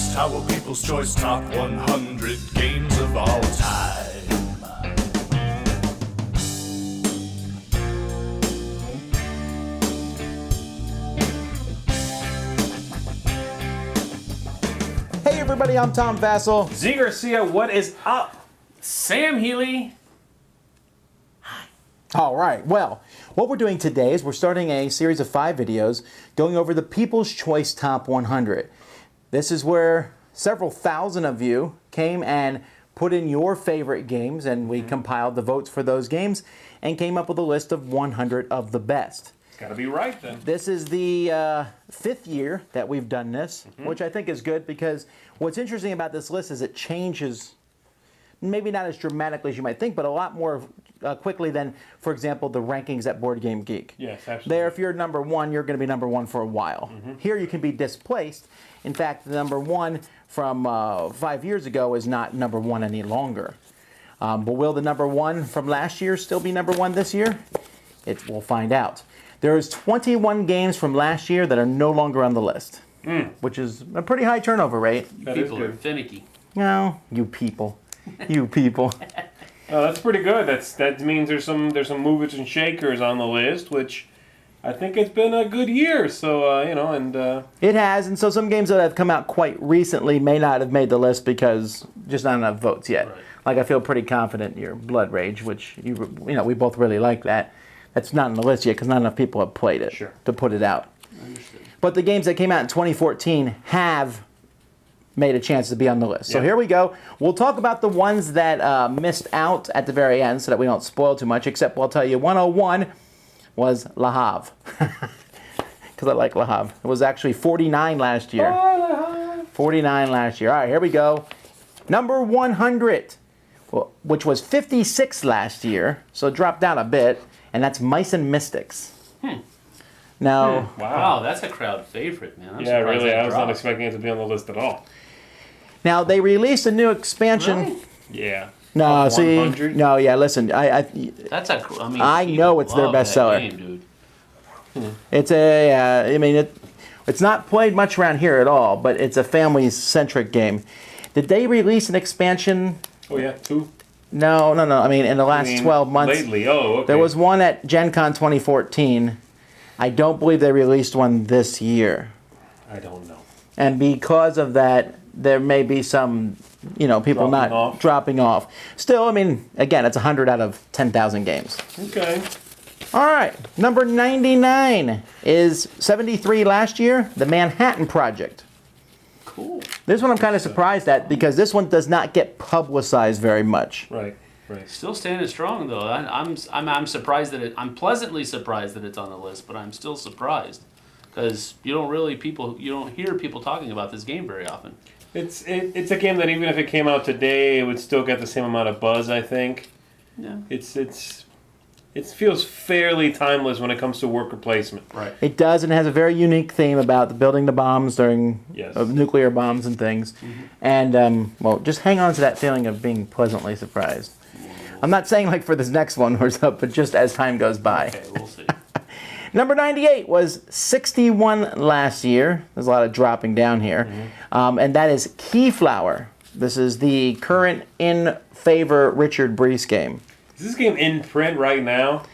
list, our People's Choice Top 100 Games of All Time. Hey everybody, I'm Tom Vasel. Zee Garcia, what is up? Sam Healey. All right, well, what we're doing today is we're starting a series of 5 videos going over the People's Choice Top 100. This is where several thousand of you came and put in your favorite games, and we compiled the votes for those games and came up with a list of 100 of the best. It's got to be right then. This is the 5th year that we've done this, which I think is good because what's interesting about this list is it changes, maybe not as dramatically as you might think, but a lot more quickly than, for example, the rankings at Board Game Geek. Yes, absolutely. There, if you're number 1, you're going to be number 1 for a while. Here you can be displaced. In fact, the number 1 from 5 years ago is not number 1 any longer. But will the number 1 from last year still be number 1 this year? We'll find out. There's 21 games from last year that are no longer on the list, which is a pretty high turnover rate. People are finicky. No, you people. You people. Oh, that's pretty good. That means there's some movers and shakers on the list, which I think it's been a good year. So It has, and so some games that have come out quite recently may not have made the list because just not enough votes yet. Right. Like I feel pretty confident in your Blood Rage, which we both really like that. That's not on the list yet because not enough people have played it to put it out. Understood. But the games that came out in 2014 have made a chance to be on the list. So here we go. We'll talk about the ones that missed out at the very end so that we don't spoil too much, except we'll tell you 101 was Le Havre. Because I like Le Havre. It was actually 49 last year. oh, Le Havre. 49 last year. All right, here we go. Number 100, which was 56 last year, so it dropped down a bit, and that's Mice and Mystics. Now, Wow, that's a crowd favorite, man. I'm Yeah, surprised really. that I was not dropped. expecting it to be on the list at all. now they released a new expansion. Really? Yeah. No, Top see, 100? no, yeah. Listen, That's a. I know it's their love that bestseller. game, dude. it's it's not played much around here at all, but it's a family-centric game. Did they release an expansion? Oh yeah, 2. No. I mean, in the last 12 months, Lately, okay. there was one at Gen Con 2014. I don't believe they released one this year. I don't know. And because of that, there may be some, people dropping off. Still, I mean, again, it's 100 out of 10,000 games. Okay. All right, number 99 is 73 last year, The Manhattan Project. Cool. This one I'm kind of surprised at because this one does not get publicized very much. Right. Still standing strong though. I'm surprised that I'm pleasantly surprised that it's on the list, but I'm still surprised because you don't hear people talking about this game very often. It's a game that even if it came out today, it would still get the same amount of buzz. I think. Yeah. It feels fairly timeless when it comes to worker placement. Right. It does, and it has a very unique theme about building the bombs during of nuclear bombs and things. And, just hang on to that feeling of being pleasantly surprised. I'm not saying like for this next one or something, but just as time goes by. Okay, we'll see. Number 98 was 61 last year. There's a lot of dropping down here. And that is Keyflower. This is the current in-favor Richard Brees game. Is this game in print right now?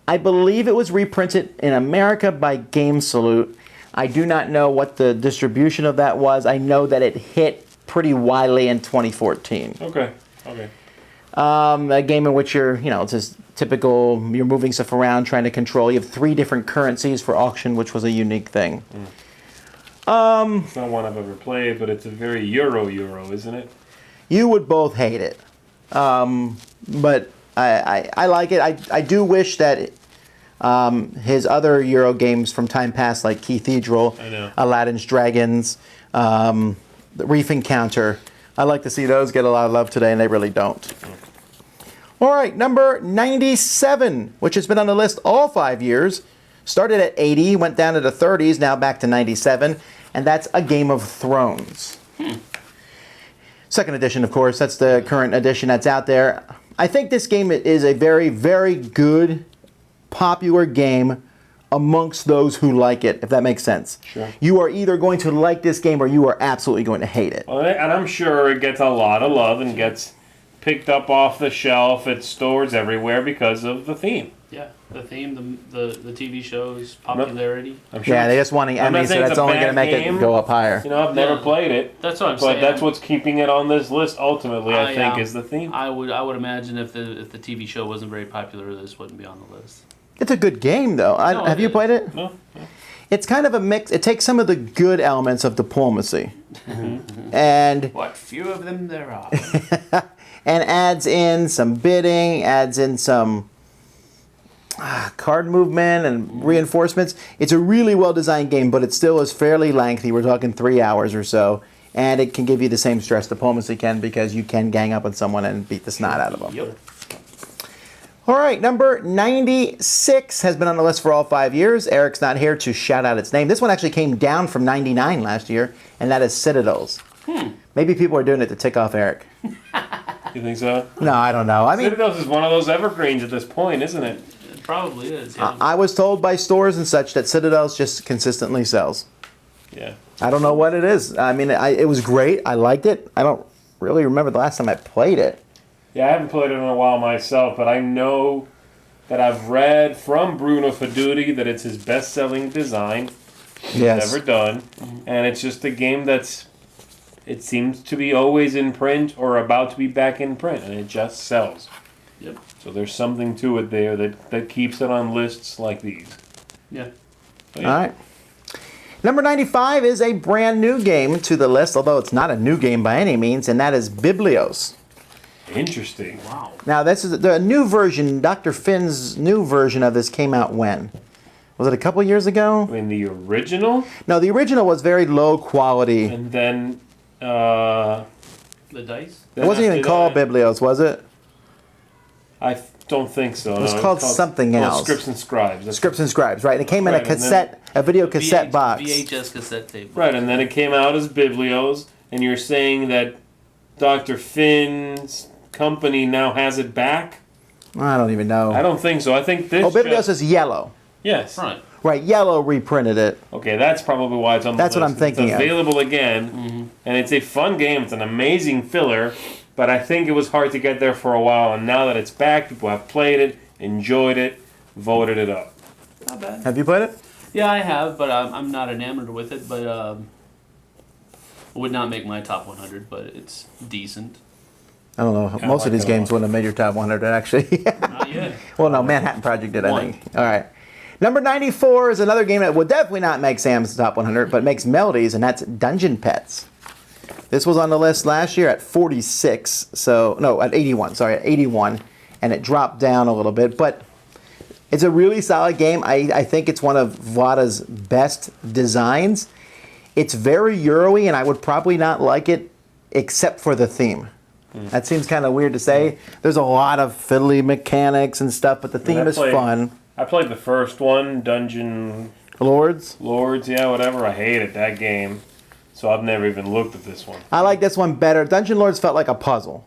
I believe it was reprinted in America by Game Salute. I do not know what the distribution of that was. I know that it hit pretty widely in 2014. Okay. A game in which it's just typical, you're moving stuff around, trying to control. You have 3 different currencies for auction, which was a unique thing. It's not one I've ever played, but it's a very Euro, isn't it? You would both hate it. But I like it. I do wish that his other Euro games from time past, like Cathedral, Aladdin's Dragons, the Reef Encounter, I'd like to see those get a lot of love today, and they really don't. All right, number 97, which has been on the list all 5 years. Started at 80, went down to the 30s, now back to 97, and that's A Game of Thrones. Second edition, of course. That's the current edition that's out there. I think this game is a very, very good, popular game amongst those who like it, if that makes sense. Sure. You are either going to like this game or you are absolutely going to hate it. Well, and I'm sure it gets a lot of love and gets picked up off the shelf at stores everywhere because of the theme. Yeah, the theme, the TV shows, popularity. I'm sure. Yeah, they just want to I'm not Emmy, so saying it's that's a only going to bad make game. it go up higher. You know, I've never Yeah. played it. That's what I'm But saying. that's what's keeping it on this list ultimately, I think, is the theme. I would imagine if the TV show wasn't very popular, this wouldn't be on the list. It's a good game, though. No, Have it you is. played it? No? It's kind of a mix. It takes some of the good elements of diplomacy and What few of them there are. and adds in some bidding, adds in some card movement and reinforcements. It's a really well-designed game, but it still is fairly lengthy. We're talking 3 hours or so. And it can give you the same stress diplomacy can because you can gang up on someone and beat the snot out of them. Yep. All right, number 96 has been on the list for all 5 years. Eric's not here to shout out its name. This one actually came down from 99 last year, and that is Citadels. Maybe people are doing it to tick off Eric. You think so? No, I don't know. I mean, Citadels is one of those evergreens at this point, isn't it? It probably is. Yeah. I was told by stores and such that Citadels just consistently sells. Yeah. I don't know what it is. I mean, it was great. I liked it. I don't really remember the last time I played it. Yeah, I haven't played it in a while myself, but I know that I've read from Bruno Fedudi that it's his best-selling design he's Yes. ever done, and it's just a game it seems to be always in print or about to be back in print, and it just sells. Yep. So there's something to it there that keeps it on lists like these. Yeah. So, All yeah. right. Number 95 is a brand new game to the list, although it's not a new game by any means, and that is Biblios. Interesting. Wow. Now, this is the new version. Dr. Finn's new version of this came out when? Was it a couple years ago? I mean, the original, No, the original was very low quality. and then The dice. It wasn't even called Biblios, was it? Don't think so. It was called something else. Scripts and Scribes. That's Scripts and Scribes, right? And it came in Right, a and then- cassette, a video cassette box. VHS cassette tape. right, and then it came out as Biblios, and you're saying that Dr. Finn's company now has it back? I don't even know. I don't think so. I think this. Oh, Biblios is yellow. Yes. Right. Right, yellow reprinted it. Okay, that's probably why it's on the That's what list. I'm thinking It's of. available again, and it's a fun game. It's an amazing filler, but I think it was hard to get there for a while, and now that it's back, people have played it, enjoyed it, voted it up. Not bad. Have you played it? Yeah, I have, but I'm not enamored with it. But would not make my top 100, but it's decent. I don't know. Most like of these it a games lot. wouldn't have made your top 100, actually. Not yet. Well, no, Manhattan Project did, I One. think. All right. Number 94 is another game that would definitely not make Sam's top 100, but makes melodies, and that's Dungeon Pets. This was on the list last year at 46, so, no, at 81, sorry, at 81, and it dropped down a little bit, but it's a really solid game. I think it's one of Vlada's best designs. It's very Euro-y, and I would probably not like it except for the theme. That seems kind of weird to say. There's a lot of fiddly mechanics and stuff, but the theme is fun. I played the first one, Dungeon Lords? Lords, yeah, whatever. I hated that game, so I've never even looked at this one. I like this one better. Dungeon Lords felt like a puzzle.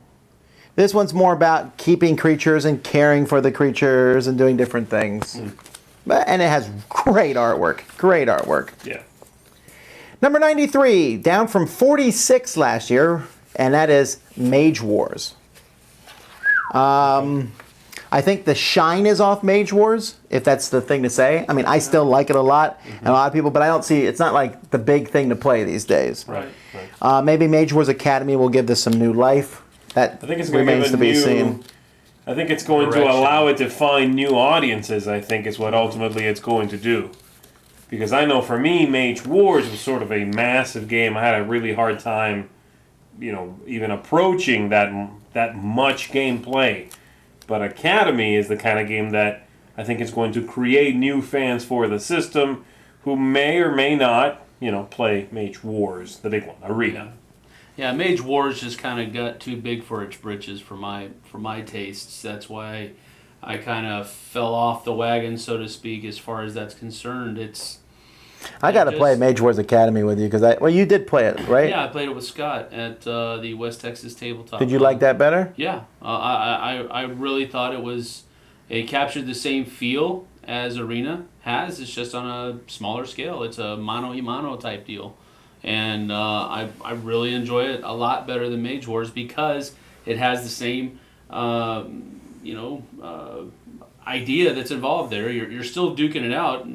This one's more about keeping creatures and caring for the creatures and doing different things. And it has great artwork. Great artwork. Yeah. Number 93, down from 46 last year, and that is Mage Wars. I think the shine is off Mage Wars, if that's the thing to say. I mean, I still like it a lot, and a lot of people, but I don't see, it's not like the big thing to play these days. Right. Right. Maybe Mage Wars Academy will give this some new life. That I think it's going to remains give to a be new. seen. I think it's going to Direction. allow it to find new audiences. I think is what ultimately it's going to do. Because I know for me, Mage Wars was sort of a massive game. I had a really hard time, even approaching that much gameplay. But Academy is the kind of game that I think is going to create new fans for the system who may or may not, play Mage Wars, the big one, Arena. Yeah, Mage Wars just kind of got too big for its britches for my tastes. That's why I kind of fell off the wagon, so to speak, as far as that's concerned. I got to just- play Mage Wars Academy with you because you did play it, right? Yeah, I played it with Scott at the West Texas Tabletop. Did you like that better? Yeah, I really thought it captured the same feel as Arena has is just on a smaller scale. It's a mano-a-mano type deal. And I really enjoy it a lot better than Mage Wars because it has the same, idea that's involved there. You're still duking it out,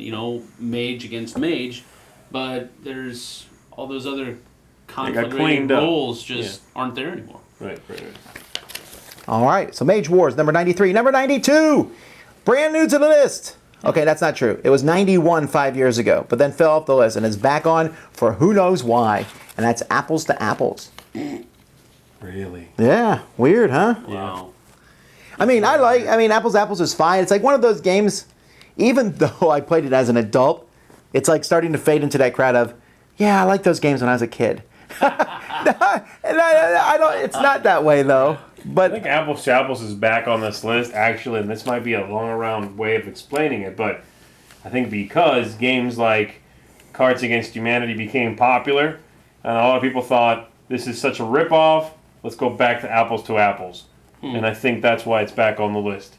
mage against mage, but there's all those other conflicting rules aren't there anymore. Right. All right, so Mage Wars, number 93. Number 92, brand new to the list. Okay, that's not true. It was 91 5 years ago, but then fell off the list and is back on for who knows why. And that's Apples to Apples. Really? Yeah, weird, huh? Wow. I mean, Apples to Apples is fine. It's like one of those games, even though I played it as an adult, it's like starting to fade into that crowd of, yeah, I like those games when I was a kid. I don't. It's not that way though. But I think Apples to Apples is back on this list actually, and this might be a long around way of explaining it, but I think because games like Cards Against Humanity became popular, and a lot of people thought this is such a ripoff. Let's go back to Apples to Apples, and I think that's why it's back on the list,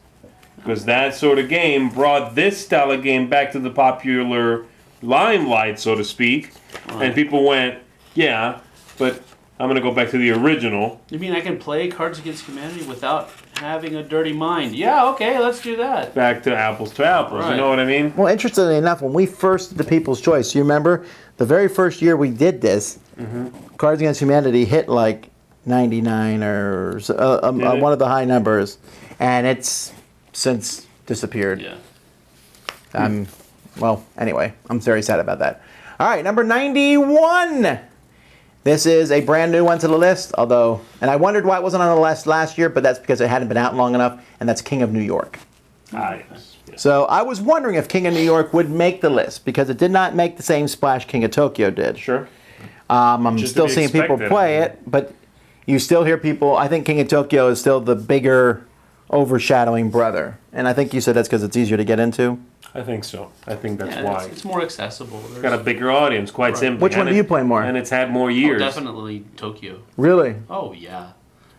because that sort of game brought this style of game back to the popular limelight, so to speak, and people went, yeah, but I'm going to go back to the original. You mean I can play Cards Against Humanity without having a dirty mind? Yeah, okay, let's do that. Back to Apples, Right. you know what I mean? well, interestingly enough, when we first did the People's Choice, you remember the very first year we did this, Cards Against Humanity hit like 99 or one of the high numbers, and it's since disappeared. Yeah. Well, anyway, I'm very sad about that. All right, number 91. This is a brand new one to the list, and I wondered why it wasn't on the list last year, but that's because it hadn't been out long enough, and that's King of New York. Yes. So I was wondering if King of New York would make the list, because it did not make the same splash King of Tokyo did. Sure. I'm Just to still be seeing people expected. play it, but you still hear people, I think King of Tokyo is still the bigger, overshadowing brother. And I think you said that's because it's easier to get into. I think so. I think that's Yeah, why. it's more accessible. It's got a bigger audience, quite simply. Which one do you play more? And it's had more years. Definitely Tokyo. Really? Oh yeah,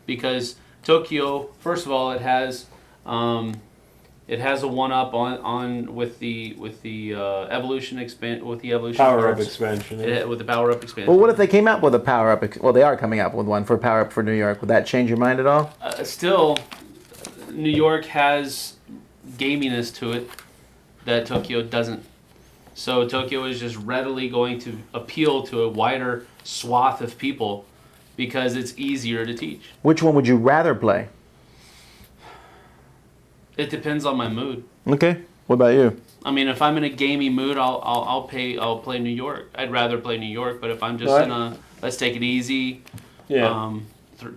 because Tokyo, first of all, it has a one up on with the evolution Power up cards. expansion. With the power up expansion. Well, what if they came up with a power-up? Well, they are coming up with one for power-up for New York. Would that change your mind at all? Still, New York has gaminess to it that Tokyo doesn't. So Tokyo is just readily going to appeal to a wider swath of people because it's easier to teach. Which one would you rather play? It depends on my mood. Okay. What about you? I mean, if I'm in a gamey mood, I'll play New York. I'd rather play New York, but if I'm just Right. in a let's take it easy, Yeah.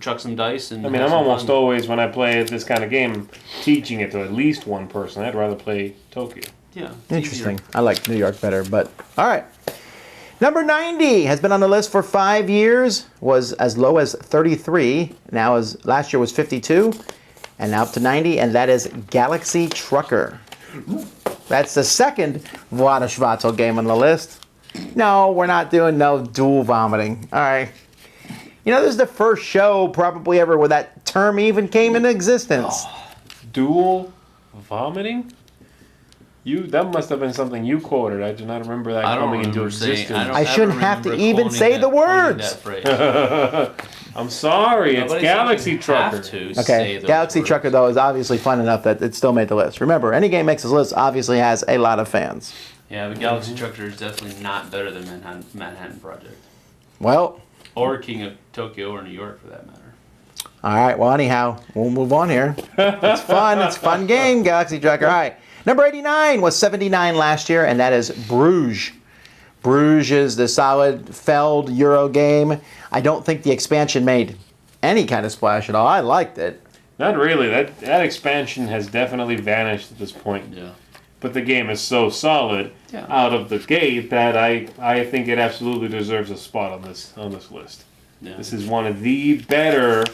chuck some dice and I mean, have I'm some almost fun. always, when I play this kind of game, teaching it to at least one person. I'd rather play Tokyo. Yeah, it's Interesting. easier. I like New York better, but all right. Number 90 has been on the list for 5 years, was as low as 33, last year was 52, and now up to 90, and that is Galaxy Trucker. That's the second Vlada Schwartzel game on the list. No, we're not doing no dual vomiting. All right. This is the first show probably ever where that term even came into existence. Dual vomiting? That must have been something you quoted. I do not remember that I don't coming into remember saying. existence. I shouldn't have to even coining say the words. that phrase. I'm sorry, it's Nobody Galaxy said you Trucker. have to Okay, say those Galaxy words. Trucker, though, is obviously fun enough that it still made the list. Remember, any game makes this list obviously has a lot of fans. Yeah, but Galaxy Trucker is definitely not better than Manhattan Project. Well, Or King of Tokyo or New York, for that matter. all right, well, anyhow, we'll move on here. It's fun. It's a fun game, Galaxy Trucker. All right, number 89 was 79 last year, and that is Bruges. Bruges is the solid Feld Euro game. I don't think the expansion made any kind of splash at all. I liked it. Not really. That expansion has definitely vanished at this point. Yeah. But the game is so solid out of the gate that I think it absolutely deserves a spot on this list. Yeah. This is one of the better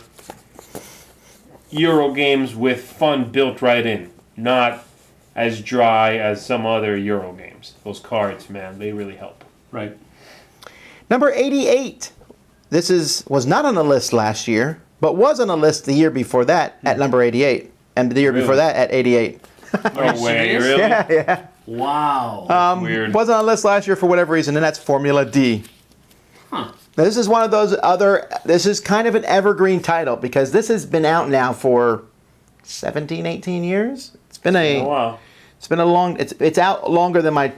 Euro games with fun built right in. Not as dry as some other Euro games. Those cards, man, they really help. Right. Number 88. This was not on the list last year, but was on the list the year before that at number 88. And the year before Really? that at 88. No way, serious? really? Yeah. Wow. Weird. Wasn't on the list last year for whatever reason, and that's Formula D. Huh. Now, this is one of those this is kind of an evergreen title because this has been out now for 17, 18 years. It's been Oh, wow. it's been a long, it's out longer than my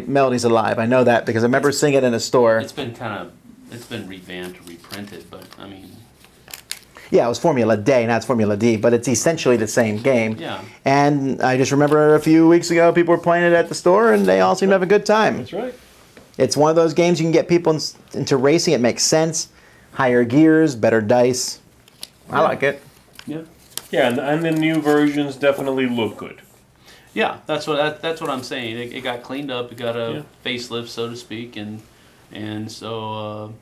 Melody's Alive. I know that because I remember seeing it in a store. It's been revamped, reprinted, but I mean, Yeah, it was Formula Day, not Formula D, but it's essentially the same game. Yeah. And I just remember a few weeks ago, people were playing it at the store, and they all seemed to have a good time. That's right. It's one of those games you can get people into racing. It makes sense. Higher gears, better dice. I like it. yeah. Yeah, and the new versions definitely look good. Yeah, that's what I'm saying. It got cleaned up. It got a facelift, so to speak, and so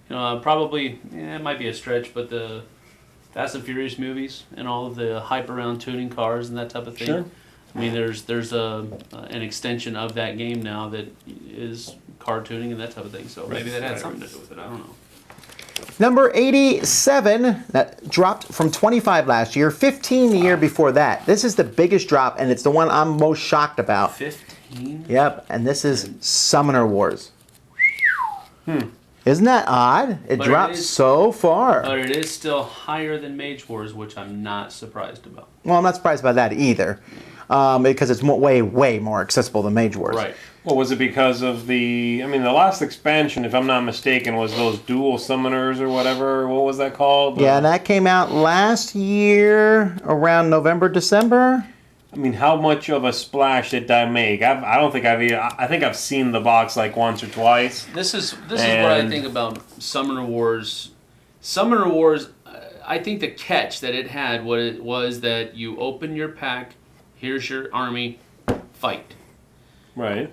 probably it might be a stretch, but the Fast and Furious movies and all of the hype around tuning cars and that type of thing. Sure. I mean, there's an extension of that game now that is car tuning and that type of thing. So maybe that had something to do with it. I don't know. Number 87, that dropped from 25 last year, 15 the year before that. This is the biggest drop, and it's the one I'm most shocked about. 15. Yep, and this is Summoner Wars. Isn't that odd? It But dropped it is- so far. But it is still higher than Mage Wars, which I'm not surprised about. Well, I'm not surprised by that either, because it's way more accessible than Mage Wars. Right. Well, was it because of the last expansion, if I'm not mistaken, was those dual summoners or whatever? What was that called? Yeah, and that came out last year around November, December. I mean, how much of a splash did that make? I think I've seen the box like once or twice. This is what I think about Summoner Wars. Summoner Wars, I think the catch that it had was that you open your pack, here's your army, fight. Right.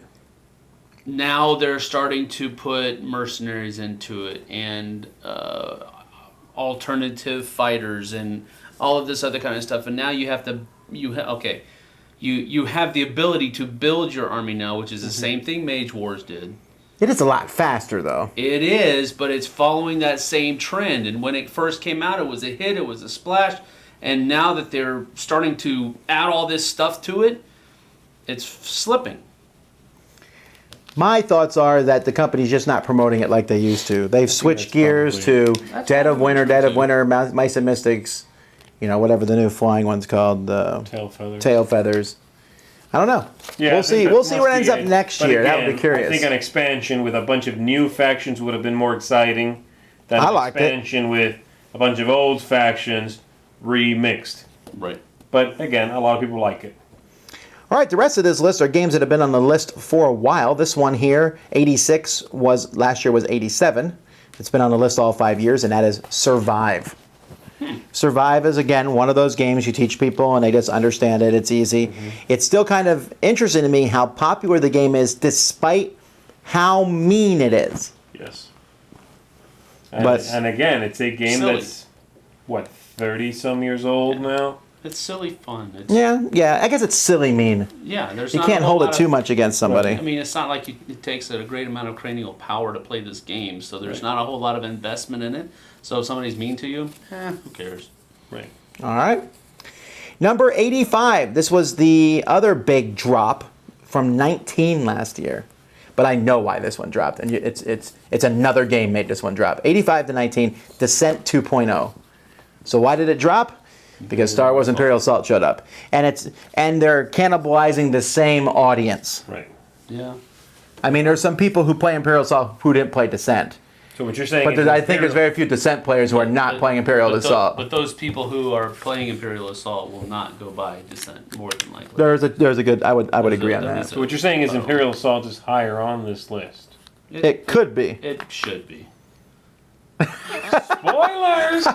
Now they're starting to put mercenaries into it and alternative fighters and all of this other kind of stuff. And now you have the ability to build your army now, which is the same thing Mage Wars did. It is a lot faster, though. It is, but it's following that same trend. And when it first came out, it was a hit, it was a splash. And now that they're starting to add all this stuff to it, it's slipping. My thoughts are that the company's just not promoting it like they used to. They've switched gears to Dead of Winter, Mice and Mystics, whatever the new flying one's called, Tail Feathers. I don't know. Yeah, We'll see what ends up next year. That would be curious. I think an expansion with a bunch of new factions would have been more exciting than an expansion with a bunch of old factions remixed. Right. But again, a lot of people like it. All right, the rest of this list are games that have been on the list for a while. This one here, 86, last year was 87. It's been on the list all 5 years, and that is Survive. Survive is, again, one of those games you teach people, and they just understand it. It's easy. It's still kind of interesting to me how popular the game is, despite how mean it is. Yes. And again, it's a game silly. that's, 30-some years old now? It's silly fun. Yeah. I guess it's silly mean. Yeah, there's You not can't a whole hold it lot too of- much against somebody. I mean, it's not like it takes a great amount of cranial power to play this game, so there's not a whole lot of investment in it. So if somebody's mean to you, who cares? Right. All right. Number 85. This was the other big drop from 19 last year. But I know why this one dropped. And it's another game made this one drop. 85 to 19, Descent 2.0. So why did it drop? Because Star Wars Imperial Assault showed up. And they're cannibalizing the same audience. Right. Yeah. I mean, there's some people who play Imperial Assault who didn't play Descent. So what you're saying But is I think there's very few Descent players who are not playing Imperial Assault. But those people who are playing Imperial Assault will not go buy Descent, more than likely. There's a good. I would agree on that. So what you're saying is Imperial Assault is higher on this list. It could be. It should be. Spoilers!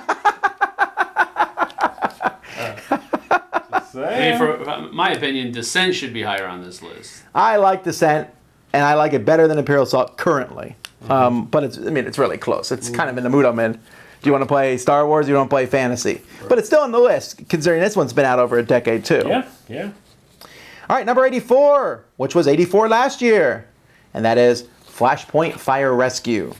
I mean, for my opinion, Descent should be higher on this list. I like Descent, and I like it better than Imperial Assault currently. But it's really close. It's kind of in the mood I'm in. Do you want to play Star Wars? Or do you want to play fantasy? Right. But it's still on the list, considering this one's been out over a decade too. Yeah. All right, number 84, which was 84 last year, and that is Flashpoint Fire Rescue.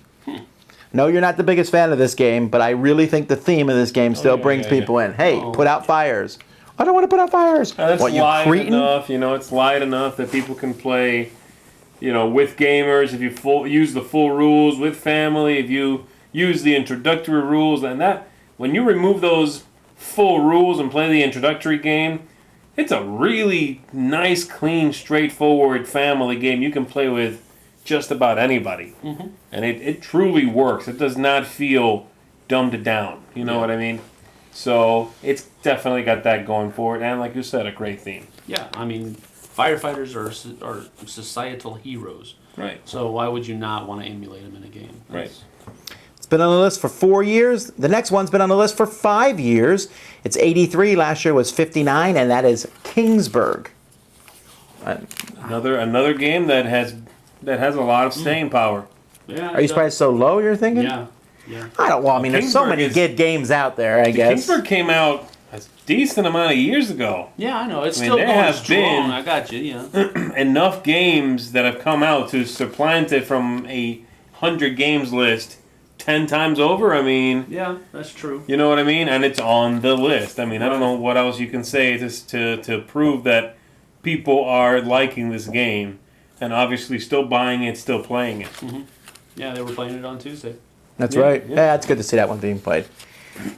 No, you're not the biggest fan of this game, but I really think the theme of this game still brings people in. Hey, put out fires. I don't want to put out fires. And it's What, you light cretin? enough, it's light enough that people can play, with gamers. If you use the full rules with family, if you use the introductory rules, and that when you remove those full rules and play the introductory game, it's a really nice, clean, straightforward family game you can play with just about anybody. Mm-hmm. And it truly works. It does not feel dumbed down. You know what I mean? So it's definitely got that going for it. And like you said, a great theme. Yeah, I mean, firefighters are societal heroes. Right. So why would you not want to emulate them in a game? Right. It's been on the list for 4 years. The next one's been on the list for 5 years. It's 83. Last year was 59, and that is Kingsburg. Another game that has a lot of staying power. Yeah. Are you surprised so low, you're thinking? Yeah. Yeah. I don't, well, I mean, there's so Kingsburg many is- good games out there, I guess. Kingsburg came out a decent amount of years ago. Yeah, I know. It's I mean, still there going have strong. been- I got you. Yeah. Enough games that have come out to supplant it from a 100 games list 10 times over. I mean, Yeah, that's true. you know what I mean? And it's on the list. I mean, I don't know what else you can say to prove that people are liking this game and obviously still buying it, still playing it. Yeah, they were playing it on Tuesday. That's Yeah, right. yeah. Yeah, it's good to see that one being played.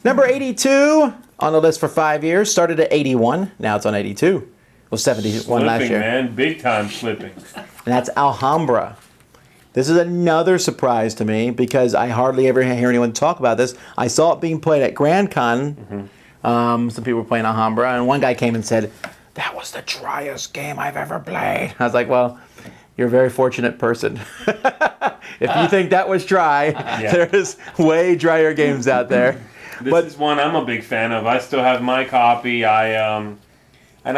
Number 82 on the list for 5 years. Started at 81. Now it's on 82. It was 71 last Flipping, year. man. Big time flipping. And that's Alhambra. This is another surprise to me because I hardly ever hear anyone talk about this. I saw it being played at Grand Con. Some people were playing Alhambra, and one guy came and said, "That was the driest game I've ever played." I was like, well, you're a very fortunate person. If you think that was dry, there's way drier games out there. This is one I'm a big fan of. I still have my copy. And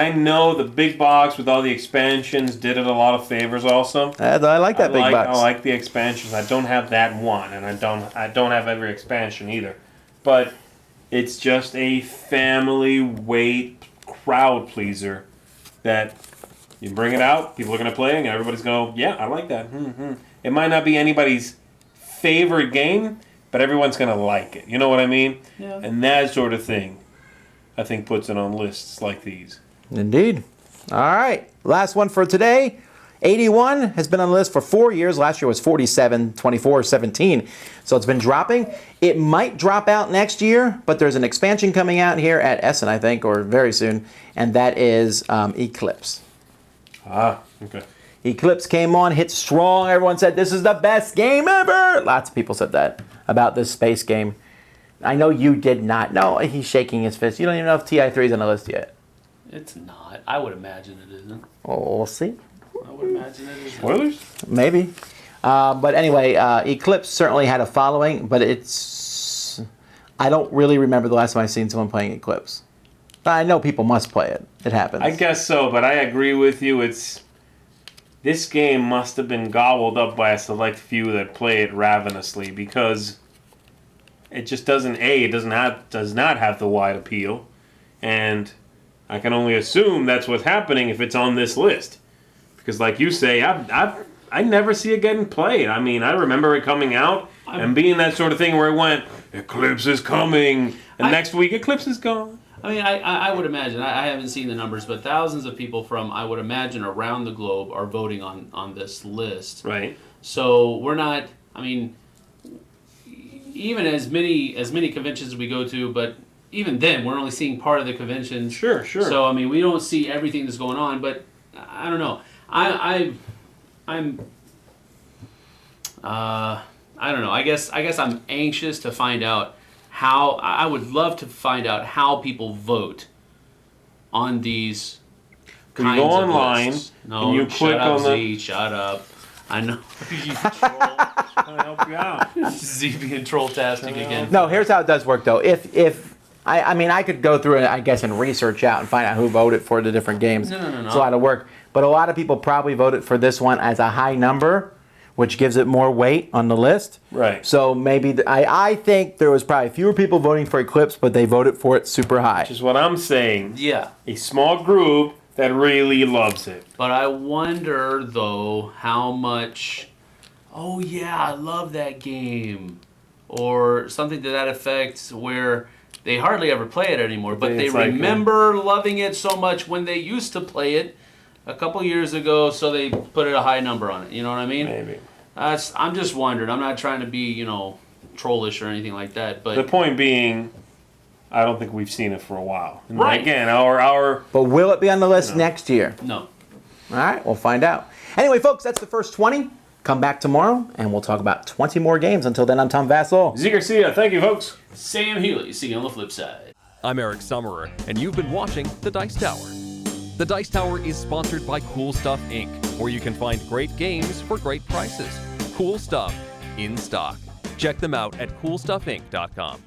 I know the big box with all the expansions did it a lot of favors also. I like that big box. I like the expansions. I don't have that one, and I don't have every expansion either. But it's just a family weight crowd pleaser that you bring it out, people are going to play it, and everybody's going, yeah, I like that. It might not be anybody's favorite game, but everyone's going to like it. You know what I mean? Yeah. And that sort of thing, I think, puts it on lists like these. Indeed. All right. Last one for today. 81 has been on the list for 4 years. Last year was 47, 24, 17. So it's been dropping. It might drop out next year, but there's an expansion coming out here at Essen, I think, or very soon, and that is Eclipse. Ah, okay. Eclipse came on, hit strong. Everyone said, this is the best game ever. Lots of people said that about this space game. I know you did not. No, he's shaking his fist. You don't even know if TI3 is on the list yet. It's not. I would imagine it isn't. Oh, we'll see. I would imagine it isn't. Spoilers? Maybe. But anyway, Eclipse certainly had a following, but it's... I don't really remember the last time I've seen someone playing Eclipse. But I know people must play it. It happens. I guess so, but I agree with you. This game must have been gobbled up by a select few that play it ravenously because it just doesn't. It does not have the wide appeal, and I can only assume that's what's happening if it's on this list. Because, like you say, I never see it getting played. I mean, I remember it coming out and being that sort of thing where it went, Eclipse is coming, and next week Eclipse is gone. I mean, I would imagine, I haven't seen the numbers, but thousands of people from, I would imagine, around the globe are voting on this list. Right. So we're not, I mean, even as many conventions as we go to, but even then, we're only seeing part of the conventions. Sure. So, I mean, we don't see everything that's going on, but I don't know. I don't know. I guess I'm anxious to find out how. I would love to find out how people vote on these You kinds go of online lists. No, and you shut click up, on the. Z, shut up. I know. You I'll help you out. Z being troll-tastic again. No, here's how it does work, though. If I mean, I could go through it, I guess, and research out and find out who voted for the different games. No. It's a lot of work. But a lot of people probably voted for this one as a high number, which gives it more weight on the list. Right. So maybe, I think there was probably fewer people voting for Eclipse, but they voted for it super high. Which is what I'm saying. Yeah. A small group that really loves it. But I wonder, though, how much, oh yeah, I love that game, or something to that effect, where they hardly ever play it anymore. But they It's like, remember loving it so much when they used to play it a couple years ago, so they put a high number on it. You know what I mean? Maybe. I'm just wondering. I'm not trying to be, trollish or anything like that. But The point being, I don't think we've seen it for a while. And Right. Again, our But will it be on the list next year? no. All right, we'll find out. Anyway, folks, that's the first 20. Come back tomorrow, and we'll talk about 20 more games. Until then, I'm Tom Vasel. Zee Garcia. Thank you, folks. Sam Healey. See you on the flip side. I'm Eric Summerer, and you've been watching The Dice Tower. The Dice Tower is sponsored by Cool Stuff Inc., where you can find great games for great prices. Cool stuff in stock. Check them out at coolstuffinc.com.